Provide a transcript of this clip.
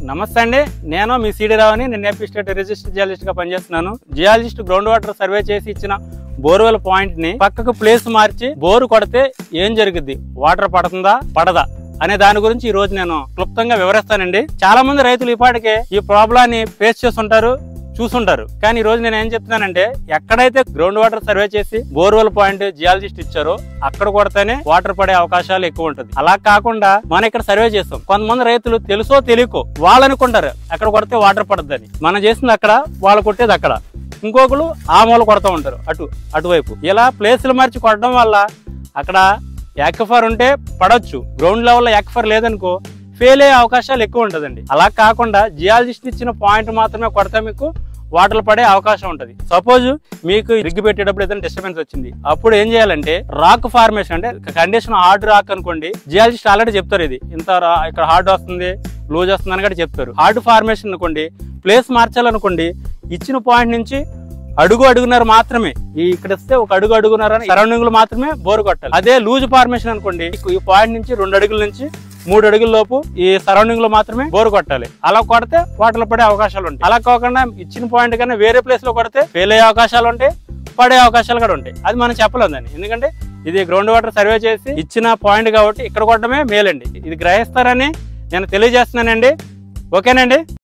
నమస్తే అండి, నేను మీ సిడి రావుని. నేను ఏపీ స్టేట్ రిజిస్టర్ జియాలజిస్ట్ గా పనిచేస్తున్నాను. జియాలజిస్ట్ గ్రౌండ్ వాటర్ సర్వే చేసి ఇచ్చిన బోర్వెల్ పాయింట్ ని పక్కకు ప్లేస్ మార్చి బోరు కొడితే ఏం జరుగుద్ది, వాటర్ పడుతుందా పడదా అనే దాని గురించి ఈ రోజు నేను క్లుప్తంగా వివరిస్తానండి. చాలా మంది రైతులు ఇప్పటికే ఈ ప్రాబ్లాన్ని ఫేస్ చేస్తుంటారు, చూసుంటారు. కానీ ఈ రోజు నేను ఏం చెప్తున్నానంటే, ఎక్కడైతే గ్రౌండ్ వాటర్ సర్వే చేసి బోర్వెల్ పాయింట్ జియాలజిస్ట్ ఇచ్చారో అక్కడ కొడితేనే వాటర్ పడే అవకాశాలు ఎక్కువ ఉంటుంది. అలా కాకుండా మనం ఇక్కడ సర్వే చేస్తాం. కొంతమంది రైతులు తెలుసో తెలియకో వాళ్ళు అనుకుంటారు అక్కడ కొడితే వాటర్ పడద్దని. మనం చేసింది అక్కడ, వాళ్ళు కొట్టేది అక్కడ, ఇంకొకరు ఆ మూల కొడతా ఉంటారు అటువైపు. ఇలా ప్లేసులు మార్చి కొట్టడం వల్ల అక్కడ యాక్వఫర్ ఉంటే పడవచ్చు, గ్రౌండ్ లెవెల్ యాక్వఫర్ లేదనుకో ఫెయిల్ అయ్యే అవకాశాలు ఎక్కువ ఉంటుందండి. అలా కాకుండా జియాలజిస్ట్ ఇచ్చిన పాయింట్ మాత్రమే కొడితే మీకు వాటర్ పడే అవకాశం ఉంటుంది. సపోజ్ మీకు రిగ్ పెట్టేటప్పుడు ఏదైనా డిస్టర్బెన్స్ వచ్చింది, అప్పుడు ఏం చేయాలంటే రాక్ ఫార్మేషన్ అంటే కండిషన్ హార్డ్ రాక్ అనుకోండి, జియాలజిస్ట్ ఆల్రెడీ చెప్తారు ఇది ఇంత ఇక్కడ హార్డ్ వస్తుంది లూజ్ వస్తుంది అని కూడా చెప్తారు. హార్డ్ ఫార్మేషన్ అనుకోండి, ప్లేస్ మార్చాలనుకోండి, ఇచ్చిన పాయింట్ నుంచి అడుగున్నర మాత్రమే, ఇక్కడ ఇస్తే ఒక అడుగున్నర సరౌండింగ్ లో మాత్రమే బోరు కొట్టాలి. అదే లూజ్ ఫార్మేషన్ అనుకోండి, ఈ పాయింట్ నుంచి 2 అడుగుల నుంచి 3 అడుగుల లోపు ఈ సరౌండింగ్ లో మాత్రమే బోరు కొట్టాలి. అలా కొడితే వాటర్ పడే అవకాశాలు ఉంటాయి. అలా కాకుండా ఇచ్చిన పాయింట్ కన్నా వేరే ప్లేస్ లో కొడితే ఫెయిల్ అయ్యే అవకాశాలు ఉంటాయి, పడే అవకాశాలు కూడా ఉంటాయి. అది మనం చెప్పలేం దాన్ని, ఎందుకంటే ఇది గ్రౌండ్ వాటర్ సర్వే చేసి ఇచ్చిన పాయింట్ కాబట్టి ఇక్కడ కొట్టడమే మేలండి. ఇది గ్రహిస్తారని నేను తెలియజేస్తున్నానండి. ఓకేనండి.